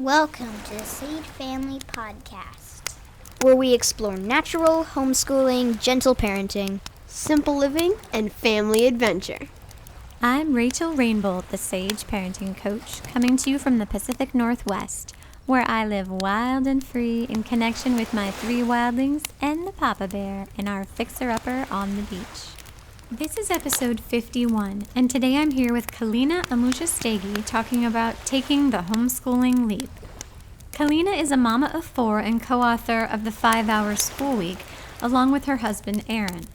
Welcome to the Sage Family Podcast, where we explore natural, homeschooling, gentle parenting, simple living, and family adventure. I'm Rachel Rainbow, the Sage Parenting Coach, coming to you from the Pacific Northwest, where I live wild and free in connection with my 3 wildlings and the Papa Bear in our fixer-upper on the beach. This is episode 51, and today I'm here with Kaleena Amuchastegui talking about taking the homeschooling leap. Kaleena is a mama of 4 and co-author of the 5-Hour School Week, along with her husband Aaron.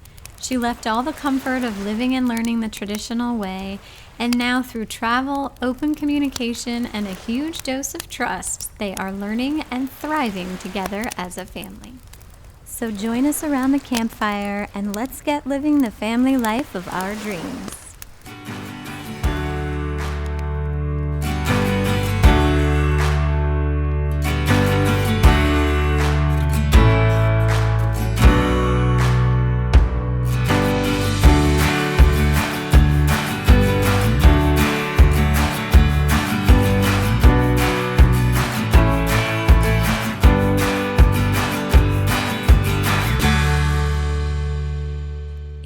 She left all the comfort of living and learning the traditional way, and now through travel, open communication, and a huge dose of trust, they are learning and thriving together as a family. So join us around the campfire and let's get living the family life of our dreams.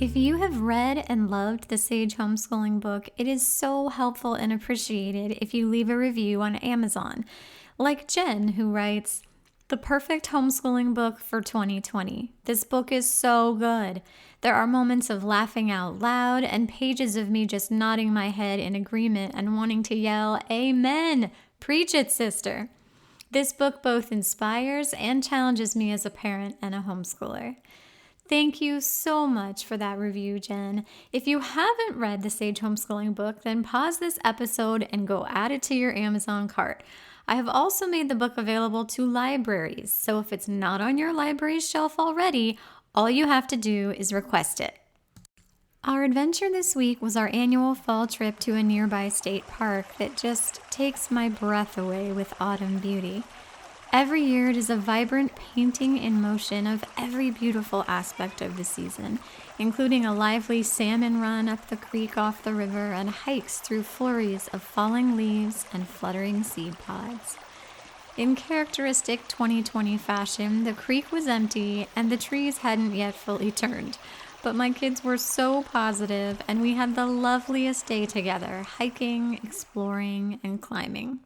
If you have read and loved the Sage Homeschooling book, it is so helpful and appreciated if you leave a review on Amazon. Like Jen, who writes, "The perfect homeschooling book for 2020. This book is so good. There are moments of laughing out loud and pages of me just nodding my head in agreement and wanting to yell, 'Amen! Preach it, sister!' This book both inspires and challenges me as a parent and a homeschooler." Thank you so much for that review, Jen. If you haven't read the Sage Homeschooling book, then pause this episode and go add it to your Amazon cart. I have also made the book available to libraries, so if it's not on your library's shelf already, all you have to do is request it. Our adventure this week was our annual fall trip to a nearby state park that just takes my breath away with autumn beauty. Every year it is a vibrant painting in motion of every beautiful aspect of the season, including a lively salmon run up the creek off the river and hikes through flurries of falling leaves and fluttering seed pods. In characteristic 2020 fashion, the creek was empty and the trees hadn't yet fully turned, but my kids were so positive and we had the loveliest day together, hiking, exploring, and climbing.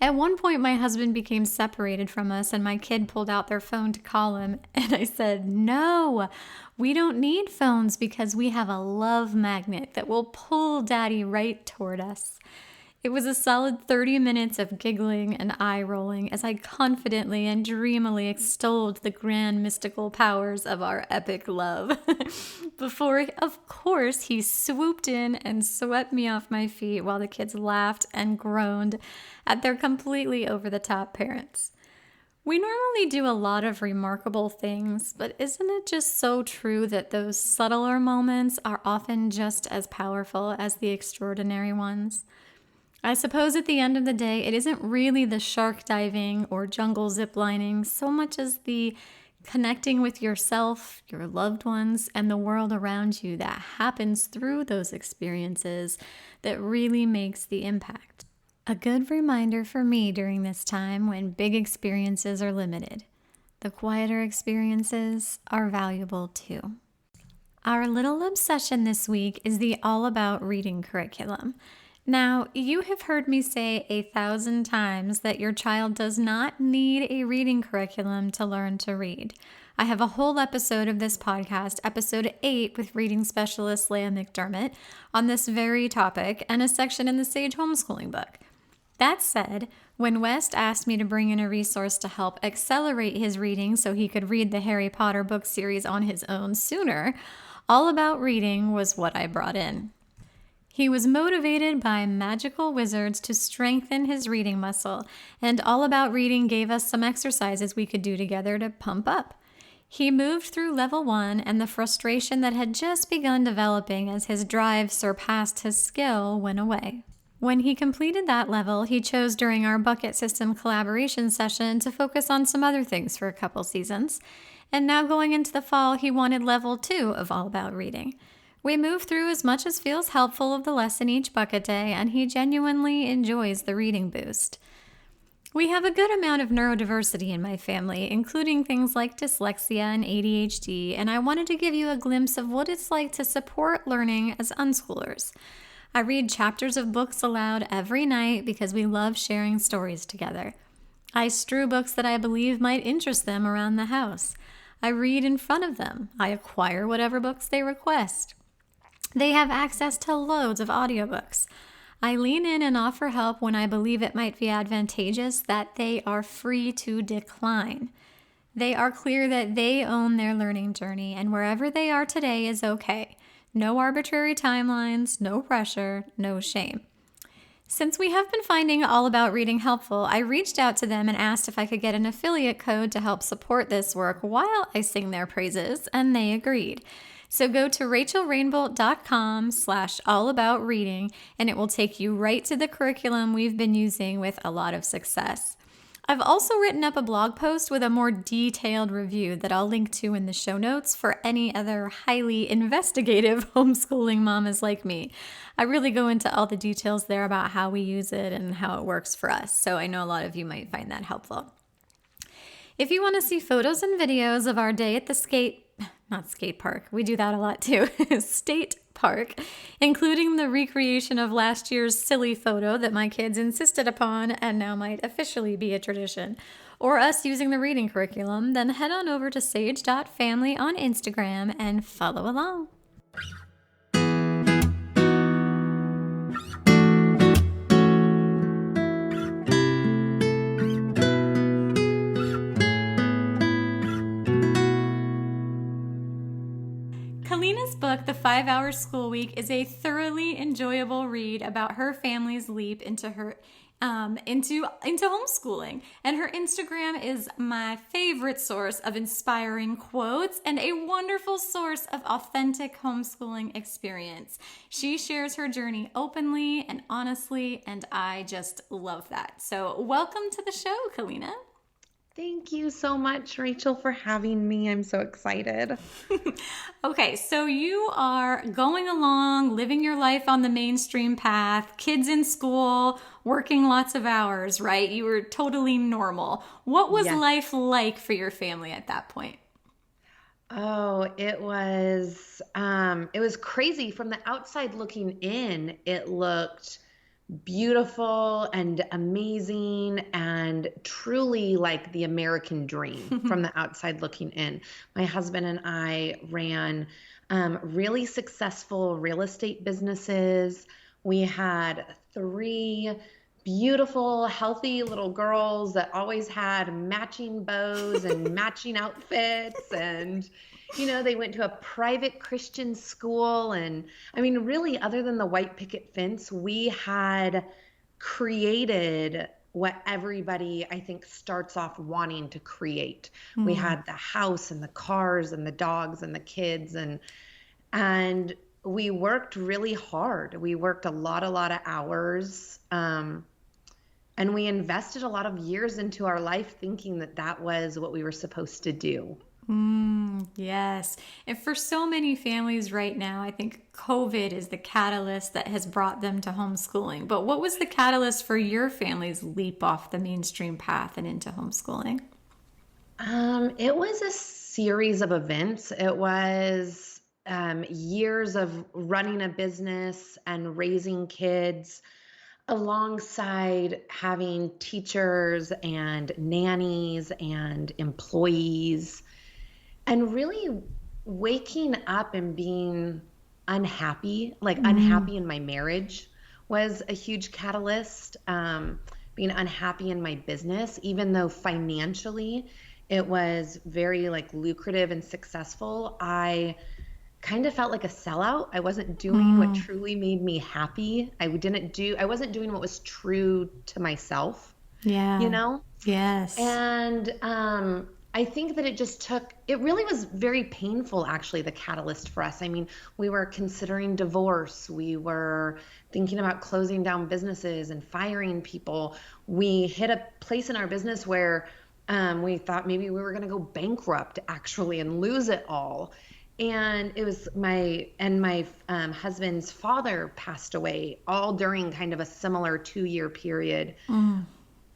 At one point, my husband became separated from us and my kid pulled out their phone to call him. And I said, "No, we don't need phones because we have a love magnet that will pull Daddy right toward us." It was a solid 30 minutes of giggling and eye-rolling as I confidently and dreamily extolled the grand mystical powers of our epic love. Before, of course, he swooped in and swept me off my feet while the kids laughed and groaned at their completely over-the-top parents. We normally do a lot of remarkable things, but isn't it just so true that those subtler moments are often just as powerful as the extraordinary ones? I suppose at the end of the day, it isn't really the shark diving or jungle ziplining so much as the connecting with yourself, your loved ones, and the world around you that happens through those experiences that really makes the impact. A good reminder for me during this time when big experiences are limited. The quieter experiences are valuable too. Our little obsession this week is the All About Reading curriculum. Now, you have heard me say 1,000 times that your child does not need a reading curriculum to learn to read. I have a whole episode of this podcast, episode 8 with reading specialist Leah McDermott, on this very topic and a section in the Sage Homeschooling book. That said, when West asked me to bring in a resource to help accelerate his reading so he could read the Harry Potter book series on his own sooner, All About Reading was what I brought in. He was motivated by magical wizards to strengthen his reading muscle, and All About Reading gave us some exercises we could do together to pump up. He moved through level 1, and the frustration that had just begun developing as his drive surpassed his skill went away. When he completed that level, he chose during our bucket system collaboration session to focus on some other things for a couple seasons. And now going into the fall, he wanted level 2 of All About Reading. We move through as much as feels helpful of the lesson each bucket day, and he genuinely enjoys the reading boost. We have a good amount of neurodiversity in my family, including things like dyslexia and ADHD, and I wanted to give you a glimpse of what it's like to support learning as unschoolers. I read chapters of books aloud every night because we love sharing stories together. I strew books that I believe might interest them around the house. I read in front of them. I acquire whatever books they request. They have access to loads of audiobooks. I lean in and offer help when I believe it might be advantageous that they are free to decline. They are clear that they own their learning journey and wherever they are today is okay. No arbitrary timelines, no pressure, no shame. Since we have been finding All About Reading helpful, I reached out to them and asked if I could get an affiliate code to help support this work while I sing their praises, and they agreed. So go to rachelrainbolt.com/allaboureading and it will take you right to the curriculum we've been using with a lot of success. I've also written up a blog post with a more detailed review that I'll link to in the show notes for any other highly investigative homeschooling mamas like me. I really go into all the details there about how we use it and how it works for us, so I know a lot of you might find that helpful. If you want to see photos and videos of our day at the skate park, we do that a lot too, state park, including the recreation of last year's silly photo that my kids insisted upon and now might officially be a tradition, or us using the reading curriculum, then head on over to sage.family on Instagram and follow along. Kaleena's book, The 5-Hour School Week, is a thoroughly enjoyable read about her family's leap into homeschooling. And her Instagram is my favorite source of inspiring quotes and a wonderful source of authentic homeschooling experience. She shares her journey openly and honestly, and I just love that. So welcome to the show, Kaleena. Thank you so much, Rachel, for having me. I'm so excited. Okay, so you are going along, living your life on the mainstream path, kids in school, working lots of hours, right? You were totally normal. What was life like for your family at that point? Oh, it was crazy. From the outside looking in, it looked beautiful and amazing and truly like the American dream from the outside looking in. My husband and I ran really successful real estate businesses. We had 3 beautiful, healthy little girls that always had matching bows and matching outfits. And they went to a private Christian school. And I mean, really, other than the white picket fence, we had created what everybody, I think, starts off wanting to create. We had the house and the cars and the dogs and the kids, and we worked really hard. We worked a lot of hours. And we invested a lot of years into our life thinking that that was what we were supposed to do. Yes. And for so many families right now, I think COVID is the catalyst that has brought them to homeschooling. But what was the catalyst for your family's leap off the mainstream path and into homeschooling? It was a series of events. It was years of running a business and raising kids alongside having teachers and nannies and employees, and really waking up and being unhappy, unhappy in my marriage was a huge catalyst. Being unhappy in my business, even though financially it was very lucrative and successful, I kind of felt like a sellout. I wasn't doing what truly made me happy. I wasn't doing what was true to myself. Yeah. Yes. And I think that it really was very painful, actually, the catalyst for us. I mean, we were considering divorce. We were thinking about closing down businesses and firing people. We hit a place in our business where we thought maybe we were going to go bankrupt, actually, and lose it all. And it was my husband's father passed away all during kind of a similar 2-year period.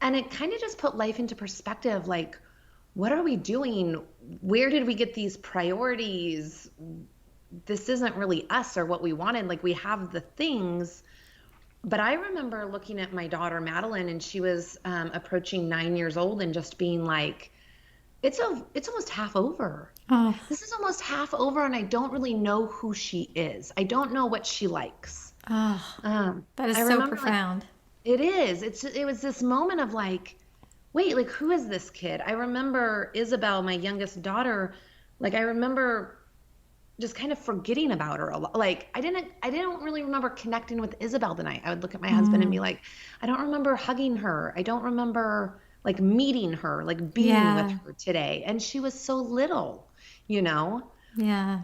And it kind of just put life into perspective. Like, what are we doing? Where did we get these priorities? This isn't really us or what we wanted. Like, we have the things. But I remember looking at my daughter, Madeline, and she was approaching 9 years old and just being like, it's almost half over. Oh, This is almost half over, and I don't really know who she is. I don't know what she likes. that is I so remember, like, profound. it is. It was this moment of like, wait, like, who is this kid? I remember Isabel, my youngest daughter, like, I remember just kind of forgetting about her a lot. Like, I didn't really remember connecting with Isabel tonight. I would look at my husband and be like, I don't remember hugging her. I don't remember like meeting her, like being with Yeah. her today. And she was so little, you know? Yeah.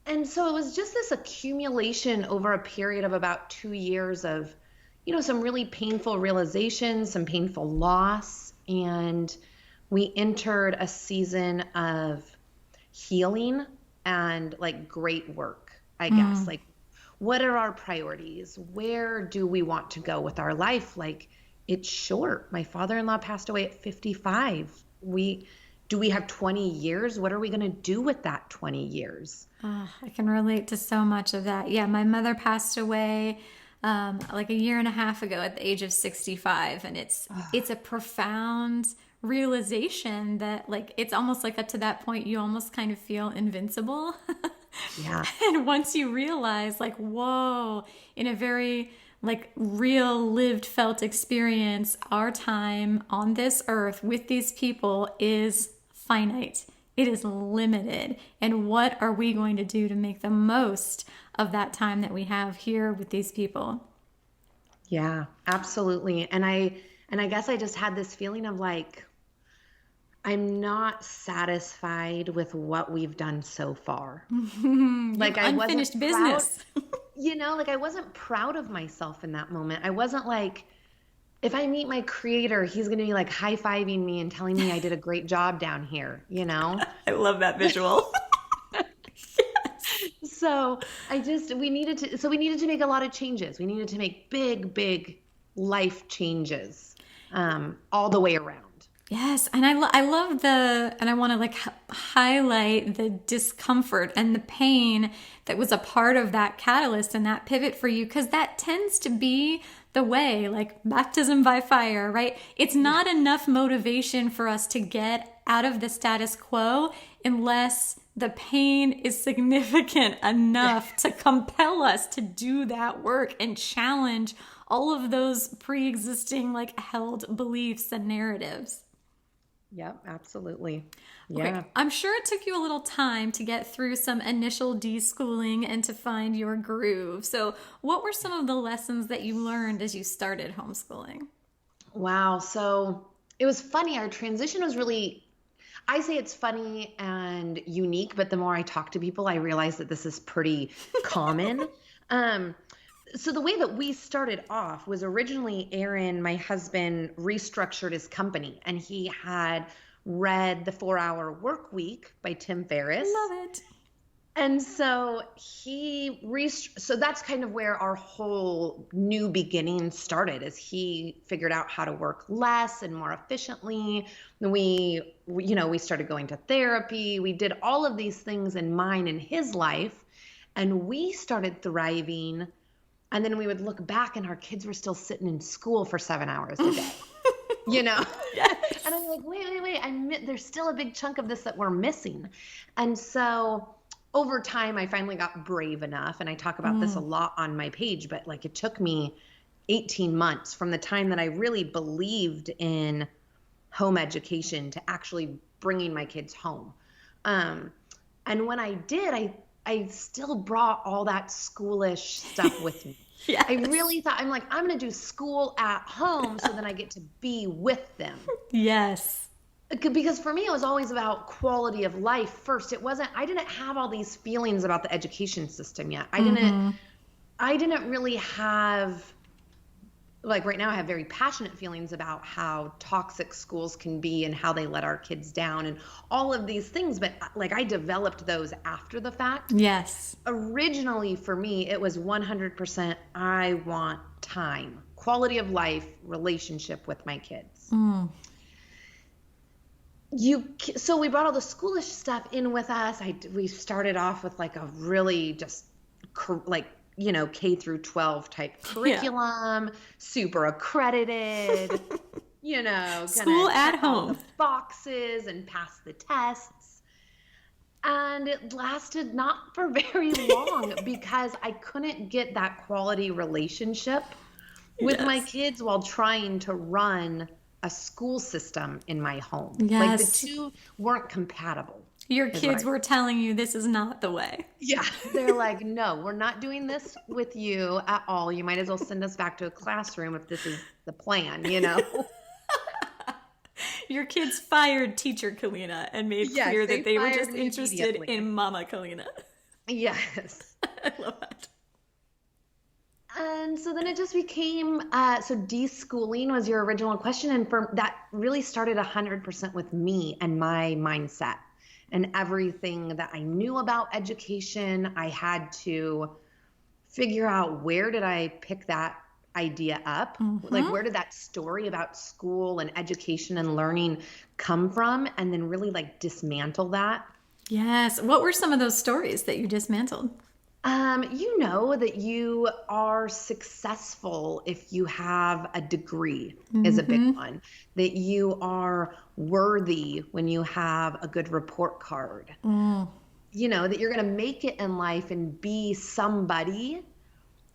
And so it was just this accumulation over a period of about 2 years of, some really painful realizations, some painful loss. And we entered a season of healing and like great work, I guess. Like, what are our priorities? Where do we want to go with our life? Like, it's short. My father-in-law passed away at 55. Do we have 20 years? What are we going to do with that 20 years? I can relate to so much of that. Yeah, my mother passed away like a year and a half ago at the age of 65, and it's a profound realization that, like, it's almost like up to that point you almost kind of feel invincible. Yeah. And once you realize, like, whoa, in a very like real lived felt experience, our time on this earth with these people is finite. It is limited. And what are we going to do to make the most of that time that we have here with these people? Yeah, absolutely. And I guess I just had this feeling of like, I'm not satisfied with what we've done so far. Like, I Unfinished wasn't business. proud, like, I wasn't proud of myself in that moment. I wasn't like, if I meet my creator, he's going to be like high-fiving me and telling me I did a great job down here, I love that visual. So we needed to make a lot of changes. We needed to make big, big life changes, all the way around. Yes, and I love and I want to like highlight the discomfort and the pain that was a part of that catalyst and that pivot for you, because that tends to be the way, like baptism by fire, right? It's not enough motivation for us to get out of the status quo unless the pain is significant enough to compel us to do that work and challenge all of those pre-existing like held beliefs and narratives. Yep, absolutely. Yeah. Okay. I'm sure it took you a little time to get through some initial deschooling and to find your groove. So what were some of the lessons that you learned as you started homeschooling? Wow. So it was funny. Our transition was really, I say it's funny and unique, but the more I talk to people, I realize that this is pretty common. So the way that we started off was originally Aaron, my husband, restructured his company, and he had read The 4-Hour Work Week by Tim Ferriss. Love it. And so so that's kind of where our whole new beginning started, as he figured out how to work less and more efficiently. We started going to therapy. We did all of these things in mine and his life, and we started thriving. And then we would look back and our kids were still sitting in school for 7 hours a day, Yes. And I'm like, wait, there's still a big chunk of this that we're missing. And so over time, I finally got brave enough, and I talk about this a lot on my page, but like, it took me 18 months from the time that I really believed in home education to actually bringing my kids home. And when I did, I still brought all that schoolish stuff with me. Yes. I really thought, I'm like, I'm going to do school at home so then I get to be with them. Yes. Because for me, it was always about quality of life first. I didn't have all these feelings about the education system yet. I didn't really have, like, right now I have very passionate feelings about how toxic schools can be and how they let our kids down and all of these things. But like, I developed those after the fact. Yes. Originally for me, it was 100% I want time, quality of life, relationship with my kids. So we brought all the schoolish stuff in with us. We started off with like a really just like, K through 12 type curriculum, super accredited, School at check all home. the boxes and pass the tests. And it lasted not for very long because I couldn't get that quality relationship with my kids while trying to run a school system in my home. Like the two weren't compatible. Your kids were telling you this is not the way. Yeah. They're like, no, we're not doing this with you at all. You might as well send us back to a classroom if this is the plan, Your kids fired teacher Kaleena and made clear that they were just interested in Mama Kaleena. Yes. I love that. And so then it just became, so deschooling was your original question. And that really started 100% with me and my mindset and everything that I knew about education. I had to figure out, where did I pick that idea up? Like, where did that story about school and education and learning come from? And then really like dismantle that. Yes. What were some of those stories that you dismantled? That you are successful if you have a degree is a big one. That you are worthy when you have a good report card. That you're going to make it in life and be somebody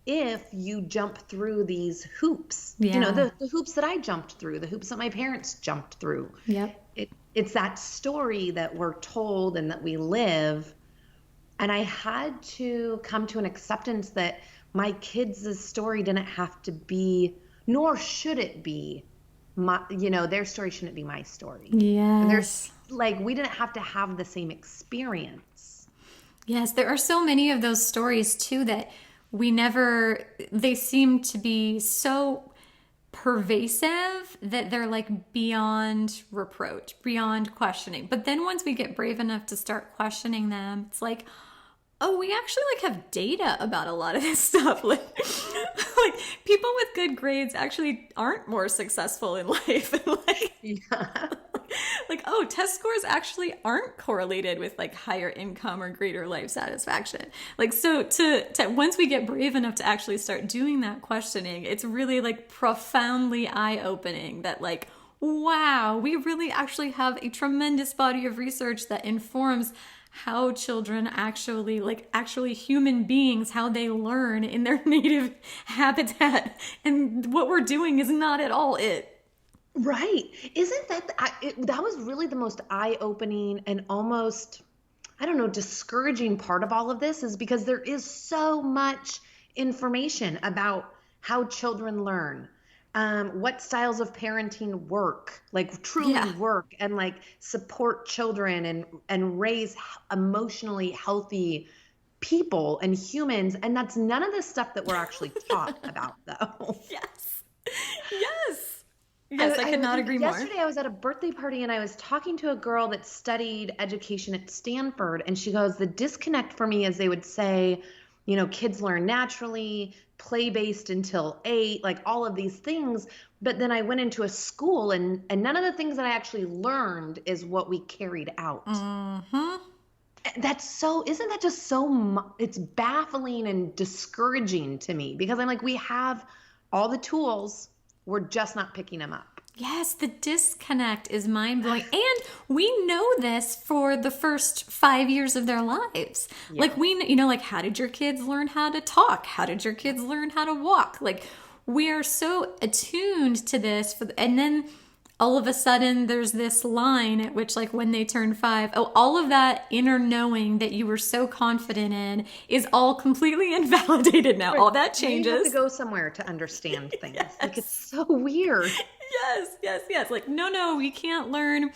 if you jump through these hoops. Yeah. The hoops that I jumped through, the hoops that my parents jumped through. Yep. It's that story that we're told and that we live. And I had to come to an acceptance that my kids' story didn't have to be, nor should it be, their story shouldn't be my story. Yes. We didn't have to have the same experience. Yes, there are so many of those stories too that they seem to be so pervasive that they're like beyond reproach, beyond questioning. But then once we get brave enough to start questioning them, it's like, oh, we actually have data about a lot of this stuff. Like people with good grades actually aren't more successful in life. Test scores actually aren't correlated with higher income or greater life satisfaction. So once we get brave enough to actually start doing that questioning, it's really profoundly eye-opening that wow, we really actually have a tremendous body of research that informs how children actually human beings, how they learn in their native habitat. And what we're doing is not at all it. Right. Isn't that was really the most eye-opening and almost, discouraging part of all of this, is because there is so much information about how children learn. What styles of parenting work, truly work, and support children and raise emotionally healthy people and humans. And that's none of the stuff that we're actually taught about, though. Yes. Yes. Yes, I could not agree more. Yesterday I was at a birthday party and I was talking to a girl that studied education at Stanford, and she goes, the disconnect for me is they would say, kids learn naturally, play-based until 8, all of these things. But then I went into a school and none of the things that I actually learned is what we carried out. Mm-hmm. Isn't that just so, it's baffling and discouraging to me, because I'm we have all the tools, we're just not picking them up. Yes, the disconnect is mind-blowing. And we know this for the first 5 years of their lives. Yeah. How did your kids learn how to talk? How did your kids learn how to walk? We are so attuned to this. And then all of a sudden there's this line at which when they turn 5, all of that inner knowing that you were so confident in is all completely invalidated now. Right. All that changes. You have to go somewhere to understand things. Yes. It's so weird. Yes. No, we can't learn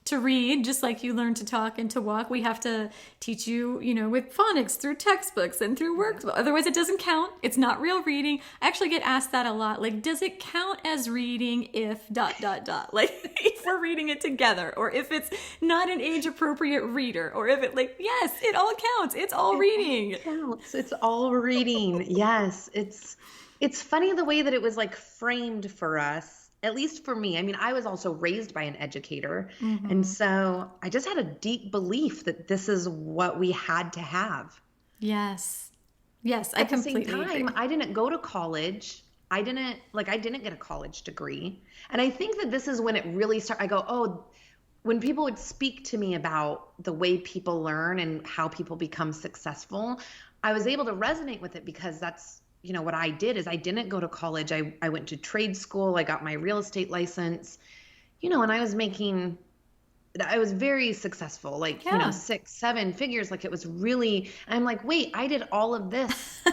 to read just like you learn to talk and to walk. We have to teach you, with phonics through textbooks and through work. Otherwise it doesn't count. It's not real reading. I actually get asked that a lot. Does it count as reading if ... if we're reading it together, or if it's not an age appropriate reader, or if it yes, it all counts. It's all reading. It counts. It's all reading. Yes. It's funny the way that it was framed for us at least for me. I mean, I was also raised by an educator. Mm-hmm. And so I just had a deep belief that this is what we had to have. Yes. Yes, I At the completely same time, agree. I didn't go to college. I didn't get a college degree. And I think that this is when it really started. I go, oh, when people would speak to me about the way people learn and how people become successful, I was able to resonate with it because that's, what I did is I didn't go to college. I went to trade school. I got my real estate license, and I was very successful, like, Yeah. 6, 7 figures. Like it was really, I'm like, wait, I did all of this,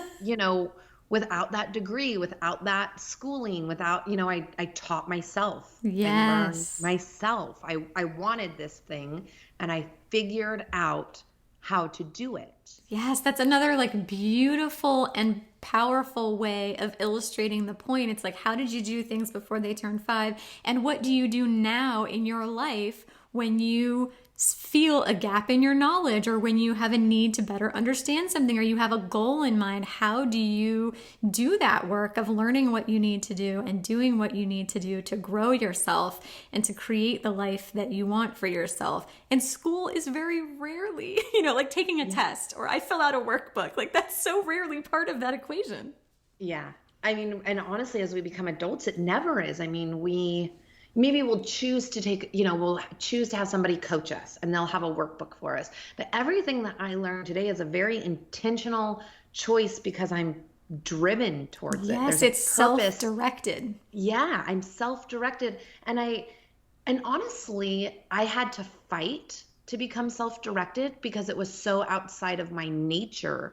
without that degree, without that schooling, without, I taught myself. I learned Yes. myself. I wanted this thing and I figured out how to do it. Yes, that's another like beautiful and powerful way of illustrating the point. It's like, how did you do things before they turned 5? And what do you do now in your life when you feel a gap in your knowledge, or when you have a need to better understand something, or you have a goal in mind? How do you do that work of learning what you need to do and doing what you need to do to grow yourself and to create the life that you want for yourself? And school is very rarely, like taking a test or I fill out a workbook. Like that's so rarely part of that equation. Yeah. I mean, and honestly, as we become adults, it never is. I mean, maybe we'll choose to we'll choose to have somebody coach us and they'll have a workbook for us. But everything that I learned today is a very intentional choice because I'm driven towards it. Yes, There's a it's purpose. self-directed. Yeah, I'm self-directed. And honestly, I had to fight to become self-directed because it was so outside of my nature.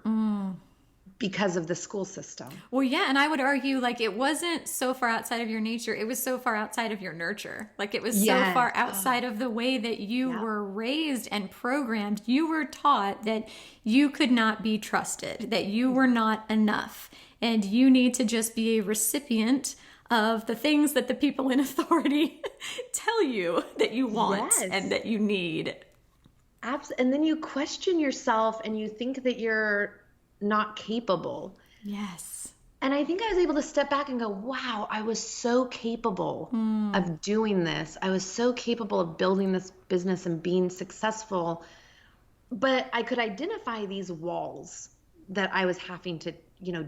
Because of the school system. Well, yeah, and I would argue like it wasn't so far outside of your nature, it was so far outside of your nurture. Like it was so far outside of the way that you were raised and programmed. You were taught that you could not be trusted, that you were not enough, and you need to just be a recipient of the things that the people in authority tell you that you want and that you need. Absolutely. And then you question yourself and you think that you're not capable. Yes. And I think I was able to step back and go, wow, I was so capable of doing this. I was so capable of building this business and being successful. But I could identify these walls that I was having to,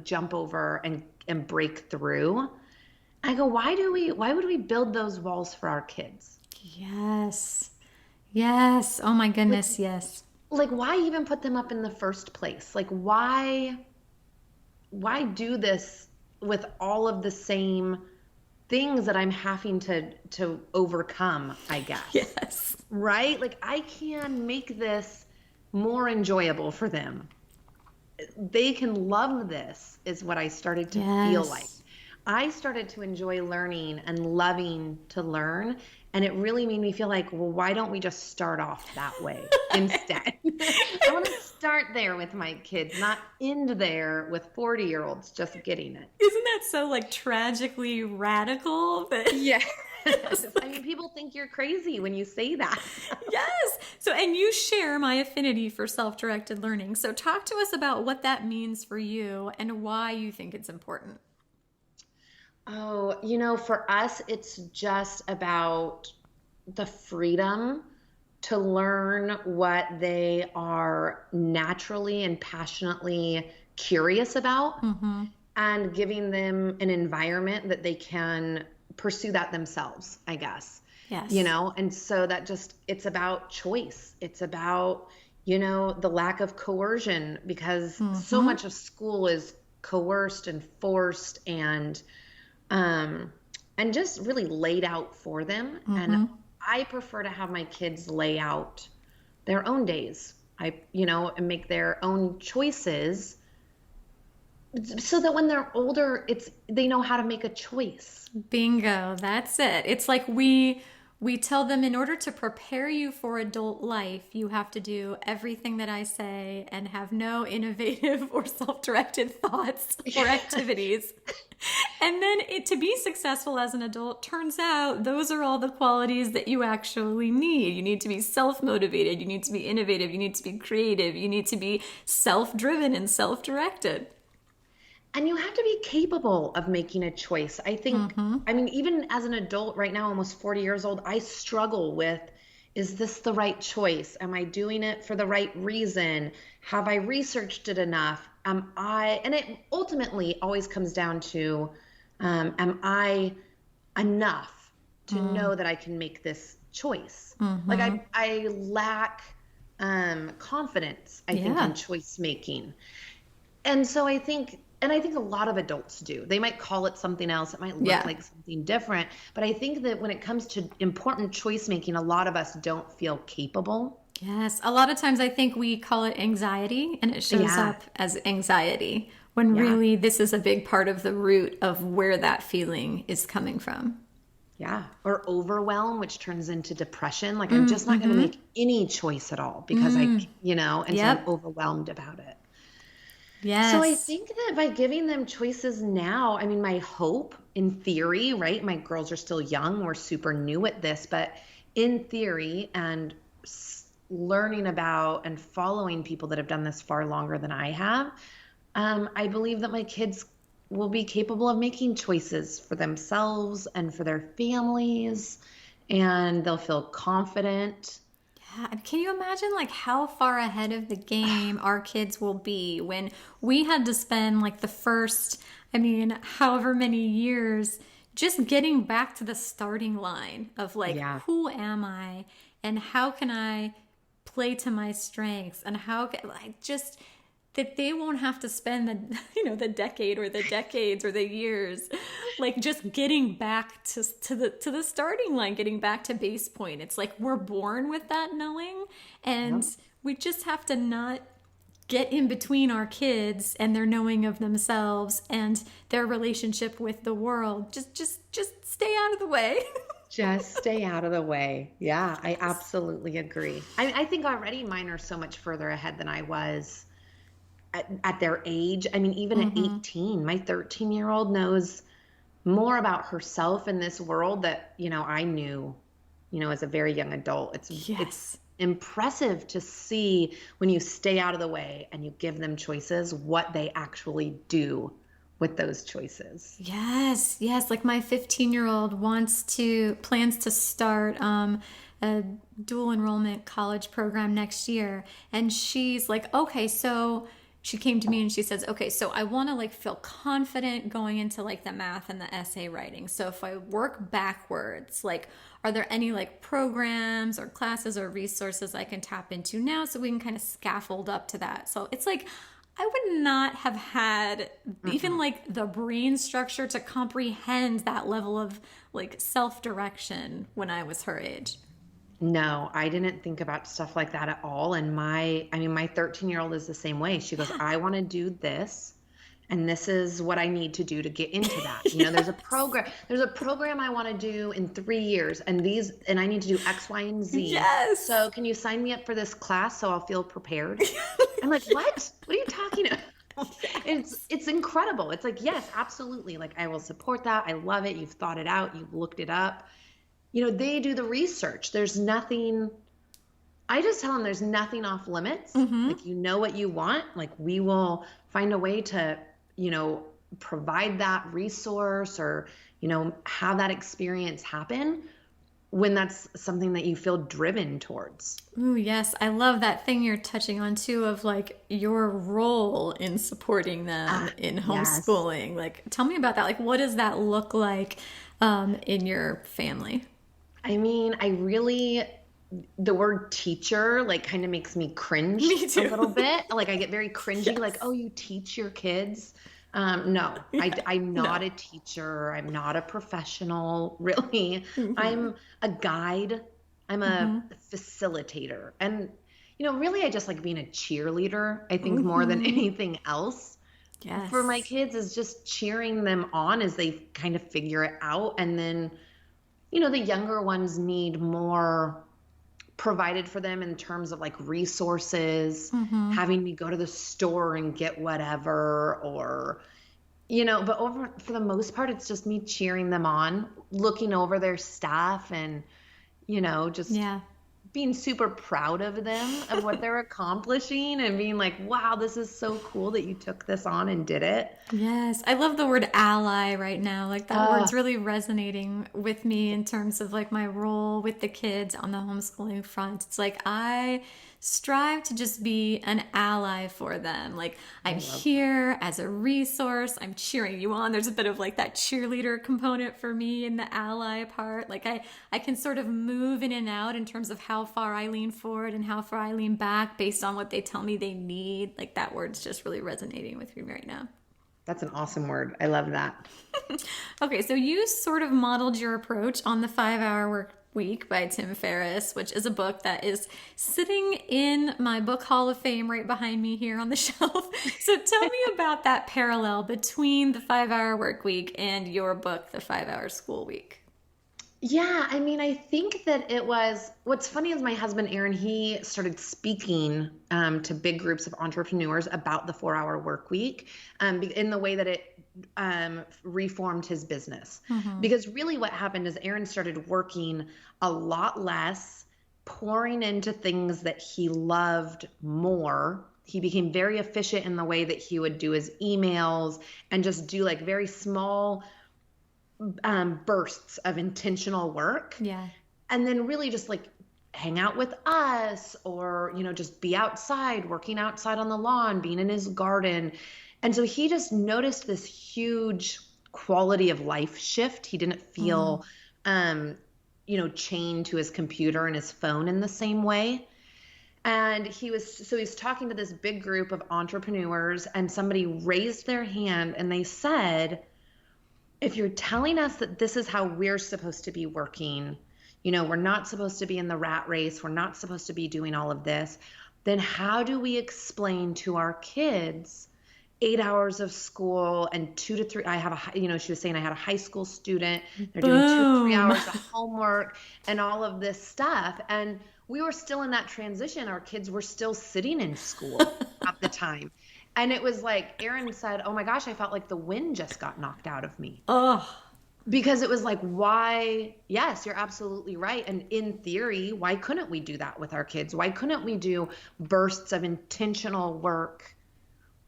jump over and break through. I go, why would we build those walls for our kids? Yes. Yes. Oh my goodness. Yes. Like, why even put them up in the first place? Like, why do this with all of the same things that I'm having to overcome, I guess. Yes. Right? Like, I can make this more enjoyable for them. They can love this, is what I started to feel like. I started to enjoy learning and loving to learn. And it really made me feel like, well, why don't we just start off that way instead? I want to start there with my kids, not end there with 40-year-olds just getting it. Isn't that so like tragically radical? Yeah. I mean, people think you're crazy when you say that. Yes. So, and you share my affinity for self-directed learning. So talk to us about what that means for you and why you think it's important. Oh, for us, it's just about the freedom to learn what they are naturally and passionately curious about, and giving them an environment that they can pursue that themselves, I guess. Yes. And so it's about choice. It's about, the lack of coercion, because so much of school is coerced and forced and just really laid out for them. And I prefer to have my kids lay out their own days, and make their own choices so that when they're older, they know how to make a choice. Bingo. That's it. It's like we tell them, in order to prepare you for adult life, you have to do everything that I say and have no innovative or self-directed thoughts or activities. And then to be successful as an adult, turns out those are all the qualities that you actually need. You need to be self-motivated. You need to be innovative. You need to be creative. You need to be self-driven and self-directed. And you have to be capable of making a choice. I think, I mean, even as an adult right now, almost 40 years old, I struggle with, is this the right choice? Am I doing it for the right reason? Have I researched it enough? And it ultimately always comes down to, am I enough to know that I can make this choice? Like I lack confidence, I think, in choice making. And so I think a lot of adults do. They might call it something else. It might look like something different. But I think that when it comes to important choice making, a lot of us don't feel capable. Yes. A lot of times I think we call it anxiety, and it shows up as anxiety when really this is a big part of the root of where that feeling is coming from. Yeah. Or overwhelm, which turns into depression. Like I'm just not going to make any choice at all because and so I'm overwhelmed about it. Yes. So I think that by giving them choices now, I mean, my hope in theory, right? My girls are still young. We're super new at this, but in theory and learning about and following people that have done this far longer than I have, I believe that my kids will be capable of making choices for themselves and for their families, and they'll feel confident. Yeah. Can you imagine like how far ahead of the game our kids will be when we had to spend like the first, however many years just getting back to the starting line of like, who am I and how can I play to my strengths, and how can like just that they won't have to spend the decade or the decades or the years like just getting back to the starting line, getting back to base point. It's like we're born with that knowing, and we just have to not get in between our kids and their knowing of themselves and their relationship with the world. Just stay out of the way. Just stay out of the way. Yeah, I absolutely agree. I think already mine are so much further ahead than I was at their age. I mean, even at 18, my 13-year-old knows more about herself in this world that, I knew, as a very young adult. It's impressive to see when you stay out of the way and you give them choices, what they actually do with those choices. Yes. Like my 15-year-old plans to start a dual enrollment college program next year. And she's like, okay, so she came to me and she says, okay, so I want to like feel confident going into like the math and the essay writing. So if I work backwards, like, are there any like programs or classes or resources I can tap into now so we can kind of scaffold up to that? So it's like, I would not have had even like the brain structure to comprehend that level of like self-direction when I was her age. No, I didn't think about stuff like that at all. And my 13-year-old is the same way. She goes, I want to do this, and this is what I need to do to get into that. There's a program I want to do in 3 years, and I need to do X, Y, and Z. Yes. So can you sign me up for this class so I'll feel prepared? I'm like, what? What are you talking about? It's incredible. It's like, yes, absolutely. Like, I will support that. I love it. You've thought it out. You've looked it up. They do the research. There's nothing, I just tell them there's nothing off limits. Like, what you want. Like, we will find a way to, provide that resource or, have that experience happen when that's something that you feel driven towards. Ooh, yes. I love that thing you're touching on too, of like your role in supporting them in homeschooling. Yes. Like, tell me about that. Like, what does that look like in your family? I mean, the word teacher like kind of makes me cringe a little bit. Like, I get very cringy, like, oh, you teach your kids? No, I'm not a teacher. I'm not a professional, really. I'm a guide. I'm a facilitator. And, really I just like being a cheerleader, I think, more than anything else. Yes. For my kids is just cheering them on as they kind of figure it out. And then, the younger ones need more provided for them in terms of like resources, having me go to the store and get whatever, or, but for the most part, it's just me cheering them on, looking over their stuff and, just being super proud of them, of what they're accomplishing, and being like, wow, this is so cool that you took this on and did it. Yes, I love the word ally right now. Like that Uh, word's really resonating with me in terms of like my role with the kids on the homeschooling front. It's like I strive to just be an ally for them. Like I'm here as a resource. I'm cheering you on. There's a bit of like that cheerleader component for me in the ally part. Like I can sort of move in and out in terms of how far I lean forward and how far I lean back based on what they tell me they need. Like that word's just really resonating with me right now. that's an awesome word. I love that. Okay, so you sort of modeled your approach on the 5-Hour Work Week by Tim Ferriss, which is a book that is sitting in my book hall of fame right behind me here on the shelf. So tell me about that parallel between the 5-Hour Work Week and your book, The 5-Hour School Week. Yeah, I mean, I think that it was, what's funny is my husband, Aaron, he started speaking to big groups of entrepreneurs about the 4-hour work week in the way that it reformed his business. Because really what happened is Aaron started working a lot less, pouring into things that he loved more. He became very efficient in the way that he would do his emails and just do like very small bursts of intentional work. Yeah. And then really just like hang out with us or, just be outside, working outside on the lawn, being in his garden. And so he just noticed this huge quality of life shift. He didn't feel, chained to his computer and his phone in the same way. And he's talking to this big group of entrepreneurs, and somebody raised their hand and they said, if you're telling us that this is how we're supposed to be working, we're not supposed to be in the rat race, we're not supposed to be doing all of this, then how do we explain to our kids 8 hours of school and 2 to 3, she was saying I had a high school student, they're doing 2 to 3 hours of homework and all of this stuff. And we were still in that transition. Our kids were still sitting in school at the time. And it was like, Aaron said, oh my gosh, I felt like the wind just got knocked out of me. Oh. Because it was like, why? Yes, you're absolutely right. And in theory, why couldn't we do that with our kids? Why couldn't we do bursts of intentional work,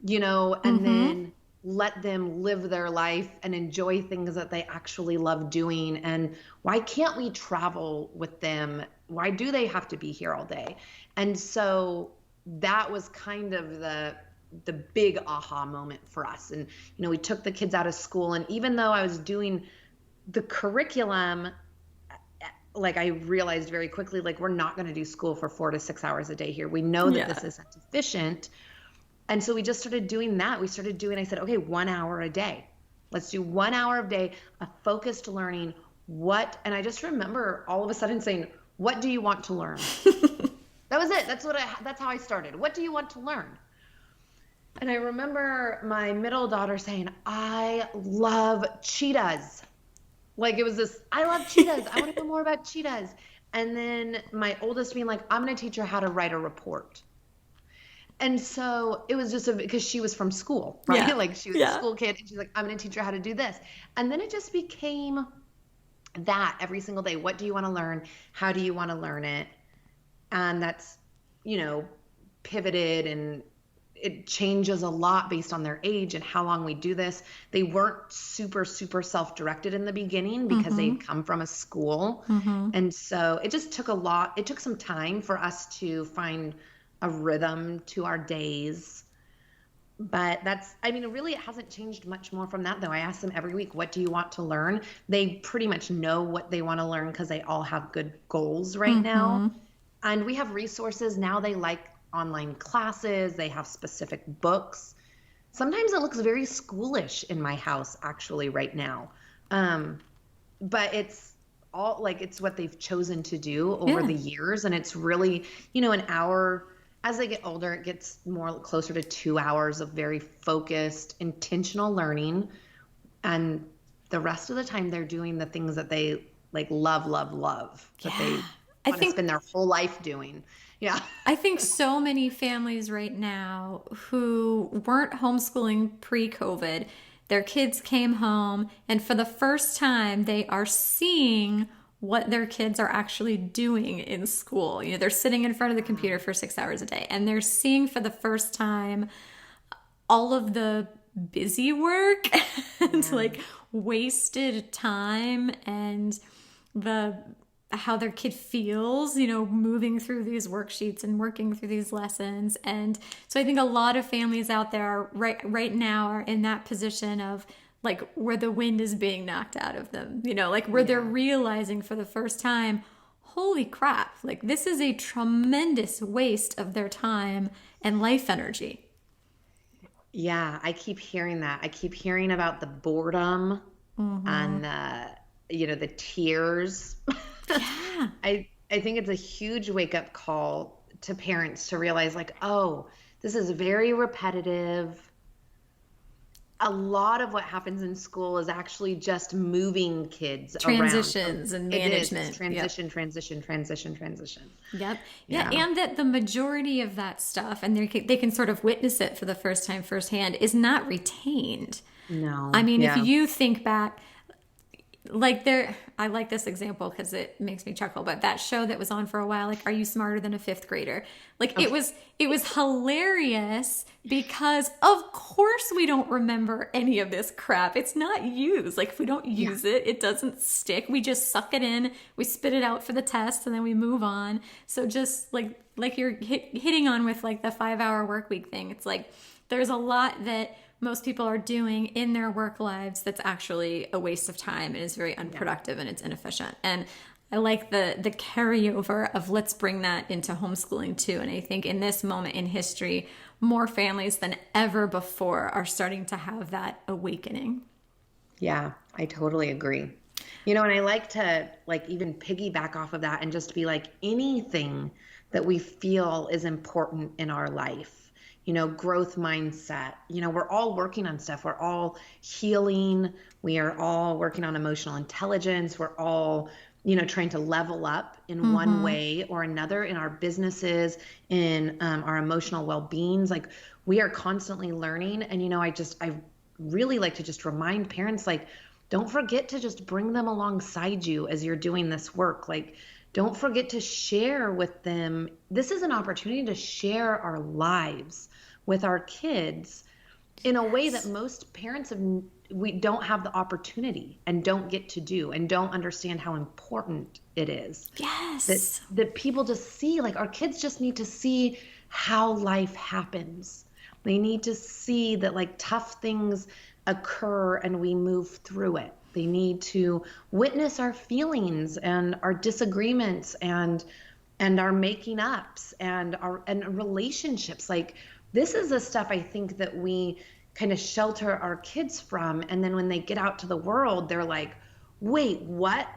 and then let them live their life and enjoy things that they actually love doing? And why can't we travel with them? Why do they have to be here all day? And so that was kind of the big aha moment for us. And, we took the kids out of school, and even though I was doing the curriculum, like I realized very quickly, like we're not going to do school for 4 to 6 hours a day here. We know that this isn't efficient. And so we just started doing that. I said, okay, 1 hour a day. Let's do 1 hour a day of focused learning. And I just remember all of a sudden saying, what do you want to learn? That was it. That's how I started. What do you want to learn? And I remember my middle daughter saying, I love cheetahs. Like it was this, I love cheetahs. I want to know more about cheetahs. And then my oldest being like, I'm going to teach her how to write a report. And so it was just because she was from school, right? Yeah. Like she was a school kid, and she's like, I'm going to teach her how to do this. And then it just became that every single day. What do you want to learn? How do you want to learn it? And that's, pivoted, and it changes a lot based on their age and how long we do this. They weren't super, super self-directed in the beginning because they'd come from a school. And so it just took it took some time for us to find a rhythm to our days. But really it hasn't changed much more from that though. I ask them every week, what do you want to learn? They pretty much know what they want to learn because they all have good goals right now. And we have resources now. They like online classes. They have specific books. Sometimes it looks very schoolish in my house actually right now. But it's all like, it's what they've chosen to do over the years. And it's really, an hour. As they get older, it gets more closer to 2 hours of very focused, intentional learning. And the rest of the time they're doing the things that they like love, that they want to spend their whole life doing. Yeah. I think so many families right now who weren't homeschooling pre-COVID, their kids came home and for the first time they are seeing what their kids are actually doing in school. You know, they're sitting in front of the computer for 6 hours a day, and they're seeing for the first time all of the busy work and like wasted time and how their kid feels, you know, moving through these worksheets and working through these lessons. And so I think a lot of families out there right now are in that position of like where the wind is being knocked out of them, you know, like where they're realizing for the first time, holy crap, like this is a tremendous waste of their time and life energy. Yeah, I keep hearing that. I keep hearing about the boredom and the tears. Yeah. I think it's a huge wake-up call to parents to realize like, oh, this is very repetitive. A lot of what happens in school is actually just moving kids transitions around. And management. Transition. Yep. Yeah. And that the majority of that stuff, and they can sort of witness it for the first time firsthand, is not retained. No. I mean, if you think back, like I like this example because it makes me chuckle, but that show that was on for a while, like, Are You Smarter Than a Fifth Grader? Like it was hilarious because of course we don't remember any of this crap. It's not used. Like if we don't use it, it doesn't stick. We just suck it in, we spit it out for the test, and then we move on. So just like you're hitting on with like the 5-hour work week thing. It's like there's a lot that most people are doing in their work lives that's actually a waste of time and is very unproductive and it's inefficient. And I like the carryover of let's bring that into homeschooling too. And I think in this moment in history, more families than ever before are starting to have that awakening. Yeah, I totally agree. You know, and I like to like even piggyback off of that and just be like anything that we feel is important in our life. You know, growth mindset. You know, we're all working on stuff. We're all healing. We are all working on emotional intelligence. We're all, you know, trying to level up in one way or another in our businesses, in our emotional well-beings. Like we are constantly learning. And, you know, I really like to just remind parents, like, don't forget to just bring them alongside you as you're doing this work. Like, don't forget to share with them. This is an opportunity to share our lives with our kids in a way that most parents we don't have the opportunity and don't get to do and don't understand how important it is. Yes. That people just see, like our kids just need to see how life happens. They need to see that like tough things occur and we move through it. They need to witness our feelings and our disagreements and our making ups and relationships. Like this is the stuff I think that we kind of shelter our kids from. And then when they get out to the world, they're like, wait, what?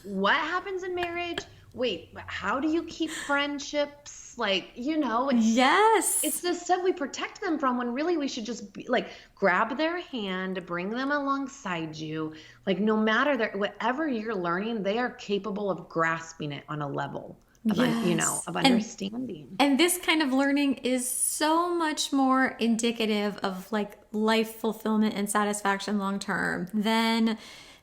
What happens in marriage? Wait, how do you keep friendships? Like, you know, it's the stuff we protect them from when really we should just be like, grab their hand, bring them alongside you. Like no matter whatever you're learning, they are capable of grasping it on a level of, of understanding. And this kind of learning is so much more indicative of like life fulfillment and satisfaction long-term than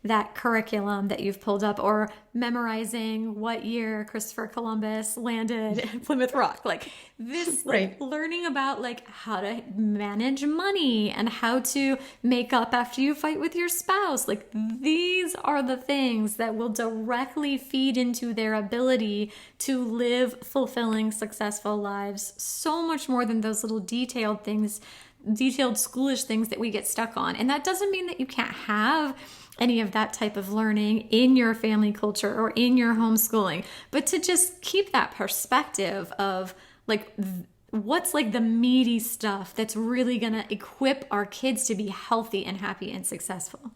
that curriculum that you've pulled up or memorizing what year Christopher Columbus landed at Plymouth Rock. Like this, like learning about like how to manage money and how to make up after you fight with your spouse. Like these are the things that will directly feed into their ability to live fulfilling, successful lives so much more than those little detailed schoolish things that we get stuck on. And that doesn't mean that you can't have any of that type of learning in your family culture or in your homeschooling, but to just keep that perspective of like what's like the meaty stuff that's really going to equip our kids to be healthy and happy and successful.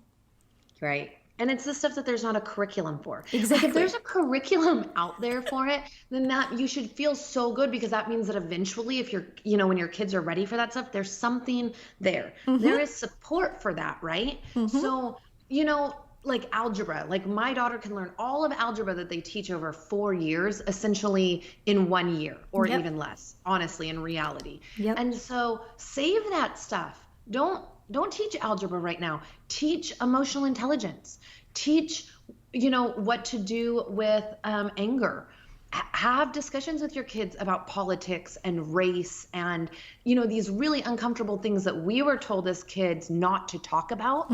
Right. And it's the stuff that there's not a curriculum for. Exactly. Like if there's a curriculum out there for it, then that you should feel so good because that means that eventually if you're, you know, when your kids are ready for that stuff, there's something there. There is support for that, right? So, you know, like algebra, like my daughter can learn all of algebra that they teach over 4 years, essentially in 1 year or even less, honestly, in reality. And so save that stuff. Don't teach algebra right now. Teach emotional intelligence. Teach what to do with anger. Have discussions with your kids about politics and race and, these really uncomfortable things that we were told as kids not to talk about.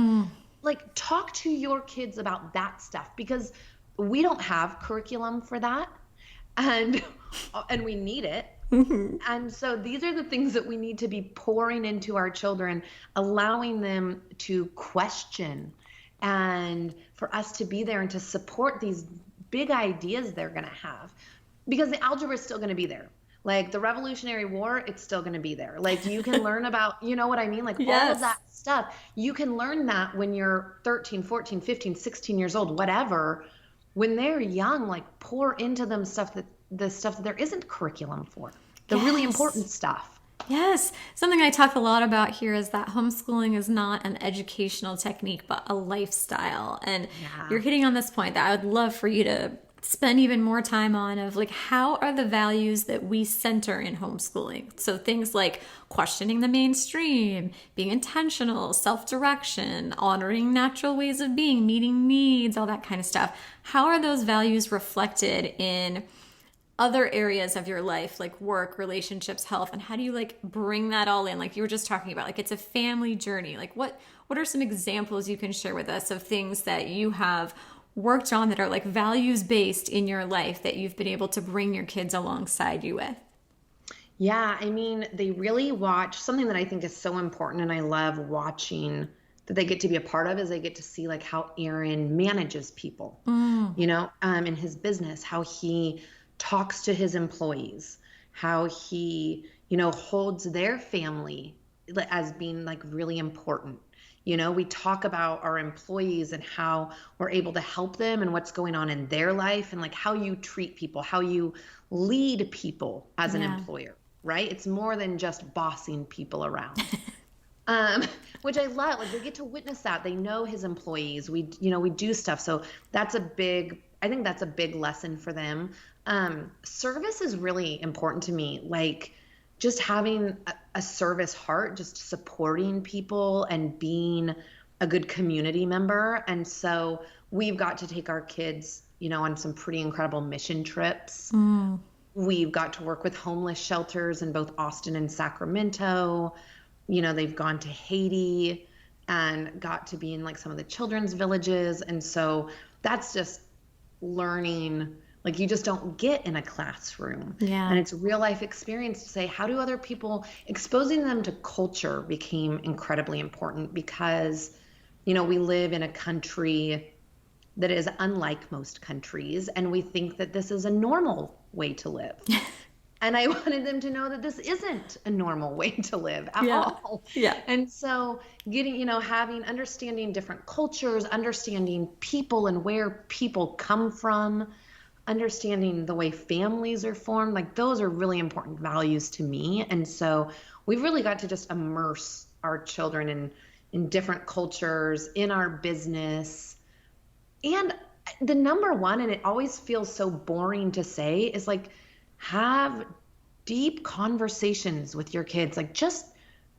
Like, talk to your kids about that stuff, because we don't have curriculum for that, and we need it. And so these are the things that we need to be pouring into our children, allowing them to question, and for us to be there and to support these big ideas they're going to have, because the algebra is still going to be there. Like the Revolutionary War, it's still going to be there. Like you can learn about, you know what I mean? Like all of that stuff, you can learn that when you're 13, 14, 15, 16 years old, whatever. When they're young, like pour into them the stuff that there isn't curriculum for, the really important stuff. Yes. Something I talk a lot about here is that homeschooling is not an educational technique, but a lifestyle. And you're hitting on this point that I would love for you to spend even more time on, of like, how are the values that we center in homeschooling? So things like questioning the mainstream, being intentional, self-direction, honoring natural ways of being, meeting needs, all that kind of stuff. How are those values reflected in other areas of your life, like work, relationships, health, and how do you like bring that all in? Like you were just talking about, like it's a family journey. Like what are some examples you can share with us of things that you have worked on that are like values based in your life that you've been able to bring your kids alongside you with? Yeah, I mean, they really watch something that I think is so important, and I love watching that they get to be a part of, is they get to see like how Aaron manages people, in his business, how he talks to his employees, how he, holds their family as being like really important. We talk about our employees and how we're able to help them and what's going on in their life, and like how you treat people, how you lead people as an employer, right? It's more than just bossing people around. Which I love. Like they get to witness that. They know his employees. We do stuff. So I think that's a big lesson for them. Service is really important to me. Like just having a service heart, just supporting people and being a good community member. And so we've got to take our kids, on some pretty incredible mission trips. We've got to work with homeless shelters in both Austin and Sacramento. They've gone to Haiti and got to be in like some of the children's villages. And so that's just learning, like you just don't get in a classroom. And it's real life experience to say, how do other people, exposing them to culture became incredibly important, because, we live in a country that is unlike most countries, and we think that this is a normal way to live. And I wanted them to know that this isn't a normal way to live at all. And so understanding different cultures, understanding people and where people come from, understanding the way families are formed, like those are really important values to me. And so we've really got to just immerse our children in different cultures, in our business. And the number one, and it always feels so boring to say, is like, have deep conversations with your kids. Like just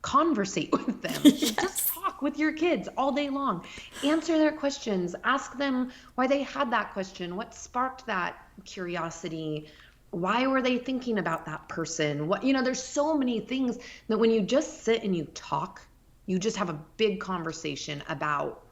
conversate with them. Just talk with your kids all day long. Answer their questions. Ask them why they had that question. What sparked that curiosity? Why were they thinking about that person? There's so many things that when you just sit and you talk, you just have a big conversation about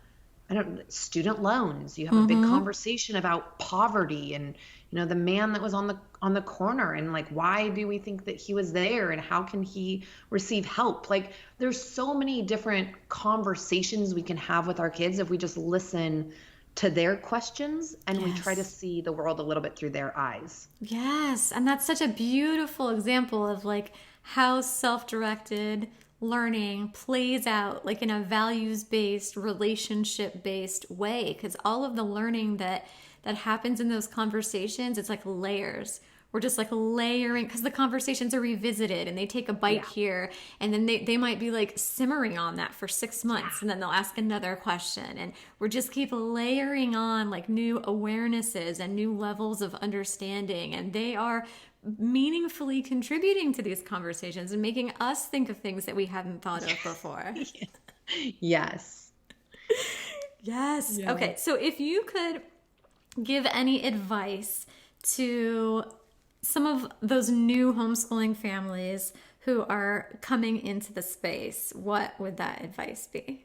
student loans. You have a big conversation about poverty and, the man that was on the corner, and like, why do we think that he was there, and how can he receive help? Like there's so many different conversations we can have with our kids if we just listen to their questions and we try to see the world a little bit through their eyes. Yes. And that's such a beautiful example of like how self-directed learning plays out like in a values-based, relationship-based way, because all of the learning that happens in those conversations, it's like layers. We're just like layering, because the conversations are revisited and they take a bite here, and then they might be like simmering on that for 6 months, and then they'll ask another question, and we're just keep layering on like new awarenesses and new levels of understanding, and they are meaningfully contributing to these conversations and making us think of things that we hadn't thought of before. Yes. Okay, so if you could give any advice to some of those new homeschooling families who are coming into the space, what would that advice be?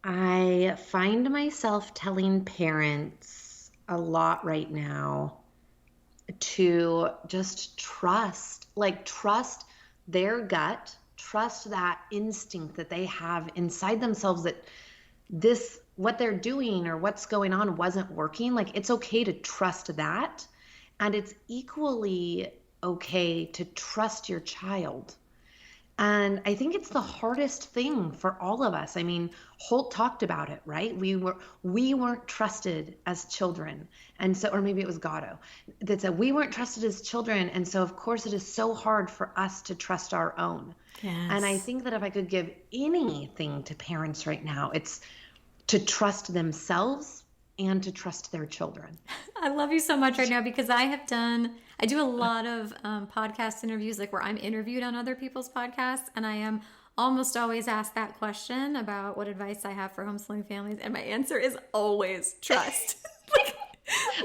I find myself telling parents a lot right now to just trust their gut, trust that instinct that they have inside themselves that what they're doing or what's going on wasn't working. Like, it's okay to trust that. And it's equally okay to trust your child. And I think it's the hardest thing for all of us. I mean, Holt talked about it, right? We weren't trusted as children. And so, or maybe it was Gatto that said we weren't trusted as children. And so of course it is so hard for us to trust our own. Yes. And I think that if I could give anything to parents right now, it's to trust themselves and to trust their children. I love you so much right now because I do a lot of podcast interviews, like where I'm interviewed on other people's podcasts, and I am almost always asked that question about what advice I have for homeschooling families, and my answer is always trust.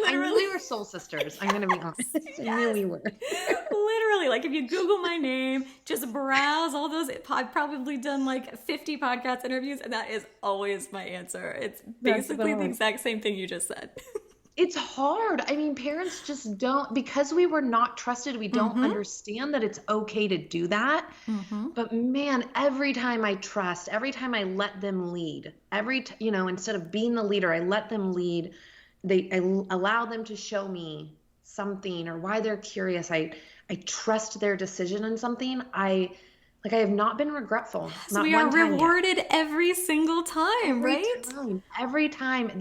I knew we were soul sisters. I'm going to be honest. Yes. I knew we were. Literally, like if you Google my name, just browse all those. I've probably done like 50 podcast interviews, and that is always my answer. It's basically the exact same thing you just said. It's hard. I mean, parents just don't, because we were not trusted, we don't understand that it's okay to do that. But man, every time I trust, every time I let them lead, instead of being the leader, I let them lead. I allow them to show me something or why they're curious. I trust their decision on something. I have not been regretful. So not we one are time rewarded yet. every single time, right? Every time